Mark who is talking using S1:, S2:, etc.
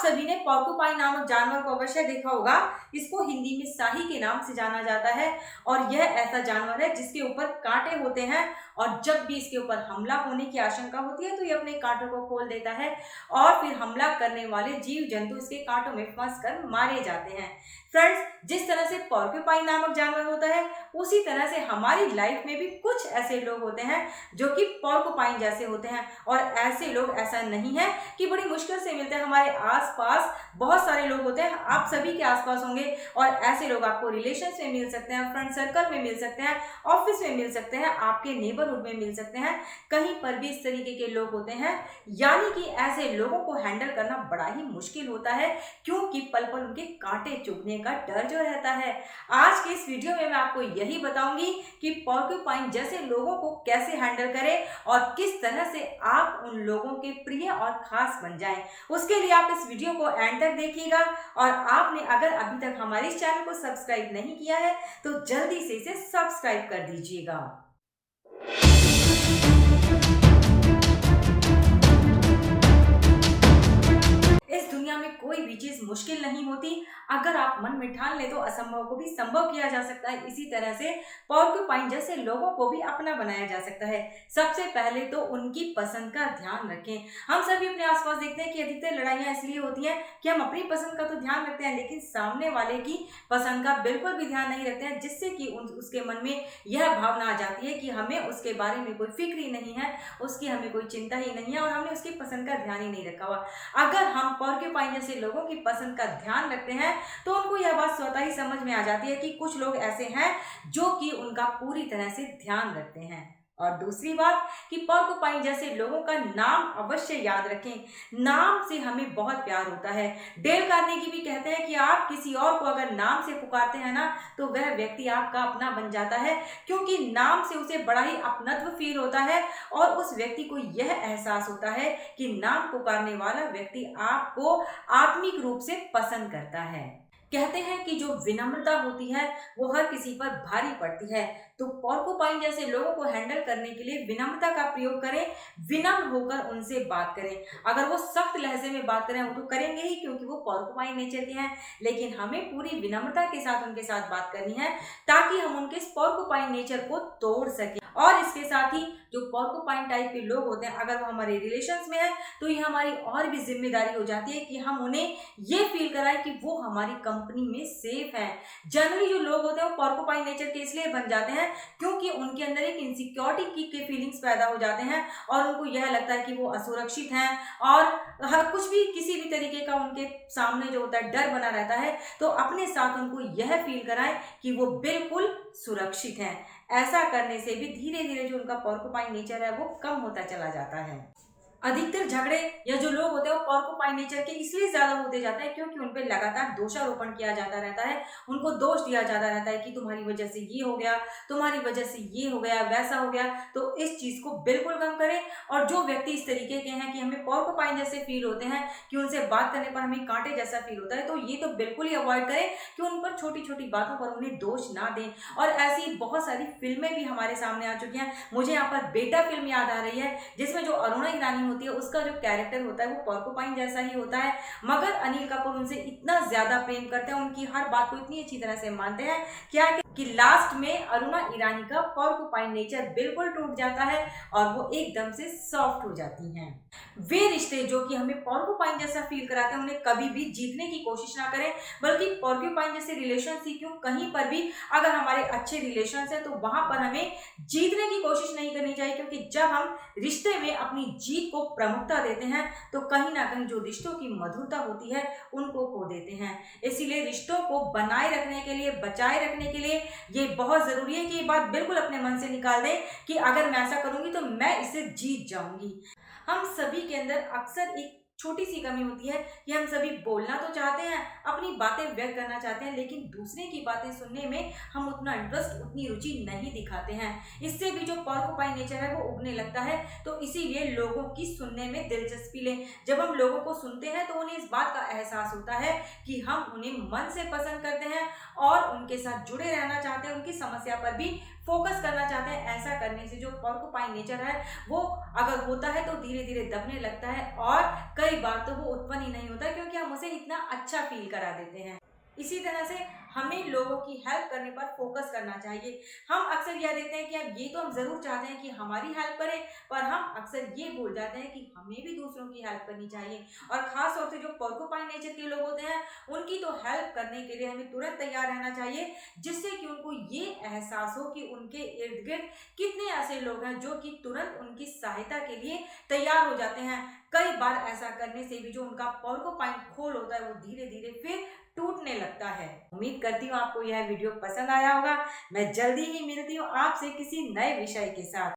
S1: सभी ने पोर्कुपाइन नामक जानवर को अवश्य देखा होगा। इसको हिंदी में शाही के नाम से जाना जाता है और यह ऐसा जानवर है जिसके ऊपर कांटे होते हैं और जब भी इसके ऊपर हमला होने की आशंका होती है तो ये अपने कांटों को खोल देता है और फिर हमला करने वाले जीव जंतु इसके कांटों में फंसकर मारे जाते हैं। फ्रेंड्स, जिस तरह से पोर्कुपाइन नामक जानवर होता है उसी तरह से हमारी लाइफ में भी कुछ ऐसे लोग होते हैं जो कि पोर्कुपाइन जैसे होते हैं। और ऐसे लोग, ऐसा नहीं है कि बड़ी मुश्किल से मिलते हैं, हमारे आसपास बहुत सारे लोग होते हैं, आप सभी के आसपास होंगे और ऐसे लोग आपको रिलेशंस में मिल सकते हैं, फ्रेंड सर्कल में मिल सकते हैं, ऑफिस में मिल सकते हैं, आपके नेबरहुड में मिल सकते हैं, कहीं पर भी इस तरीके के लोग होते हैं। यानी कि ऐसे लोगों को हैंडल करना बड़ा ही मुश्किल होता है क्योंकि पल पल उनके कांटे चुभने का डर जो रहता है। आज के इस वीडियो में मैं आपको यही बताऊंगी कि पोर्कुपाइन जैसे लोगों को कैसे हैंडल करें और किस तरह से आप उन लोगों के प्रिय और खास बन जाएं। उसके लिए आप इस वीडियो को एंड तक देखिएगा और आपने अगर अभी तक हमारे इस चैनल को सब्सक्राइब नहीं किया है तो जल्दी से इसे सब्सक्राइब कर दीजिएगा। इस दुनिया में कोई भी चीज मुश्किल नहीं होती, अगर आप मन में ठान ले तो असंभव को भी संभव किया जा सकता है। इसी तरह से पोर्कुपाइन जैसे लोगों को भी अपना बनाया जा सकता है। सबसे पहले तो उनकी पसंद का ध्यान रखें। हम सभी अपने आसपास देखते हैं कि अधिकतर लड़ाइयां इसलिए होती हैं कि हम अपनी पसंद का तो ध्यान रखते हैं लेकिन सामने वाले की पसंद का बिल्कुल भी ध्यान नहीं रखते हैं, जिससे कि उसके मन में यह भावना आ जाती है कि हमें उसके बारे में कोई फिक्र ही नहीं है, उसकी हमें कोई चिंता ही नहीं है और हमने उसकी पसंद का ध्यान ही नहीं रखा हुआ। अगर हम पोर्कुपाइन जैसे लोगों की पसंद का ध्यान रखते हैं तो उनको यह बात स्वतः ही समझ में आ जाती है कि कुछ लोग ऐसे हैं जो कि उनका पूरी तरह से ध्यान रखते हैं। और दूसरी बात कि पोर्कुपाइन जैसे लोगों का नाम अवश्य याद रखें। नाम से हमें बहुत प्यार होता है। डेल कार्नेगी भी कहते हैं कि आप किसी और को अगर नाम से पुकारते हैं ना तो वह व्यक्ति आपका अपना बन जाता है, क्योंकि नाम से उसे बड़ा ही अपनत्व फील होता है और उस व्यक्ति को यह एहसास होता है कि नाम पुकारने वाला व्यक्ति आपको आत्मिक रूप से पसंद करता है। कहते हैं कि जो विनम्रता होती है वो हर किसी पर भारी पड़ती है, तो पोर्कुपाइन जैसे लोगों को हैंडल करने के लिए विनम्रता का प्रयोग करें, विनम्र होकर उनसे बात करें। अगर वो सख्त लहजे में बात करें वो तो करेंगे ही क्योंकि वो पोर्कुपाइन नेचर के हैं, लेकिन हमें पूरी विनम्रता के साथ उनके साथ बात करनी है ताकि हम उनके पोर्कुपाइन नेचर को तोड़ सकें। और इसके साथ ही जो पोर्कुपाइन टाइप के लोग होते हैं अगर वो हमारे रिलेशंस में है तो ये हमारी और भी जिम्मेदारी हो जाती है कि हम उन्हें ये फील कराएं कि वो हमारी कंपनी में सेफ है। जनरली जो लोग होते हैं वो पोर्कुपाइन नेचर के इसलिए बन जाते हैं क्योंकि उनके अंदर एक इनसिक्योरिटी के फीलिंग्स पैदा हो जाते हैं और उनको यह लगता है कि वो असुरक्षित हैं और हर कुछ भी किसी भी तरीके का उनके सामने जो होता है डर बना रहता है। तो अपने साथ उनको यह फील कराएं कि वो बिल्कुल सुरक्षित हैं। ऐसा करने से भी धीरे धीरे जो उनका पोर्कुपाइन नेचर है वो कम होता चला जाता है। अधिकतर झगड़े या जो लोग होते हैं वो पोर्कुपाइन नेचर के इसलिए ज्यादा होते जाते हैं क्योंकि उनपे लगातार दोषारोपण किया जाता रहता है, उनको दोष दिया जाता रहता है कि तुम्हारी वजह से ये हो गया, तुम्हारी वजह से ये हो गया, वैसा हो गया। तो इस चीज को बिल्कुल कम करें। और जो व्यक्ति इस तरीके के हैं कि हमें पोर्कुपाइन जैसे फील होते हैं कि उनसे बात करने पर हमें कांटे जैसा फील होता है, तो ये तो बिल्कुल ही अवॉइड करें कि उन पर छोटी छोटी बातों पर उन्हें दोष ना दें। और ऐसी बहुत सारी फिल्में भी हमारे सामने आ चुकी हैं। मुझे यहाँ पर बेटा फिल्म याद आ रही है जिसमें जो अरुणा ईरानी होती है उसका जो कैरेक्टर होता है वो पोर्कुपाइन जैसा ही होता है, मगर अनिल कपूर उनसे इतना ज्यादा प्रेम करते हैं, उनकी हर बात को इतनी अच्छी तरह से मानते हैं क्या कि लास्ट में अरुणा ईरानी का पोर्कुपाइन नेचर बिल्कुल टूट जाता है और वो एकदम से सॉफ्ट हो जाती हैं। वे रिश्ते जो कि हमें पोर्कुपाइन जैसा फील कराते हैं उन्हें कभी भी जीतने की कोशिश ना करें, बल्कि पोर्कुपाइन जैसे रिलेशन ही क्यों, कहीं पर भी अगर हमारे अच्छे रिलेशन है तो वहां पर हमें जीतने की कोशिश नहीं करनी चाहिए, क्योंकि जब हम रिश्ते में अपनी जीत को प्रमुखता देते हैं तो कहीं ना कहीं जो रिश्तों की मधुरता होती है उनको खो देते हैं। इसीलिए रिश्तों को बनाए रखने के लिए, बचाए रखने के लिए ये बहुत जरूरी है कि ये बात बिल्कुल अपने मन से निकाल दें कि अगर मैं ऐसा करूंगी तो मैं इसे जीत जाऊंगी। हम सभी के अंदर अक्सर एक छोटी सी कमी होती है कि हम सभी बोलना तो चाहते हैं, अपनी बातें व्यक्त करना चाहते हैं, लेकिन दूसरे की बातें सुनने में हम उतना इंटरेस्ट, उतनी रुचि नहीं दिखाते हैं। इससे भी जो पोर्कुपाइन नेचर है वो उगने लगता है। तो इसीलिए लोगों की सुनने में दिलचस्पी लें। जब हम लोगों को सुनते हैं तो उन्हें इस बात का एहसास होता है कि हम उन्हें मन से पसंद करते हैं और उनके साथ जुड़े रहना चाहते हैं, उनकी समस्या पर भी फोकस करना चाहते हैं। ऐसा करने से जो पोर्कुपाइन नेचर है वो अगर होता है तो धीरे धीरे दबने लगता है, और कई बार तो वो उत्पन्न ही नहीं होता, क्योंकि हम उसे इतना अच्छा फील करा देते हैं। इसी तरह से हमें लोगों की हेल्प करने पर फोकस करना चाहिए। हम अक्सर यह देखते हैं कि अब ये तो हम ज़रूर चाहते हैं कि हमारी हेल्प करें, पर हम अक्सर ये भूल जाते हैं कि हमें भी दूसरों की हेल्प करनी चाहिए। और ख़ास तौर से जो पोर्कुपाइन नेचर के लोग होते हैं, उनकी तो हेल्प करने के लिए हमें तुरंत तैयार रहना चाहिए, जिससे कि उनको ये एहसास हो कि उनके इर्द-गिर्द कितने ऐसे लोग हैं जो कि तुरंत उनकी सहायता के लिए तैयार हो जाते हैं। कई बार ऐसा करने से भी जो उनका पोर्कुपाइन खोल होता है वो धीरे-धीरे फिर टूटने लगता है। उम्मीद करती हूँ आपको यह वीडियो पसंद आया होगा। मैं जल्दी ही मिलती हूँ आपसे किसी नए विषय के साथ।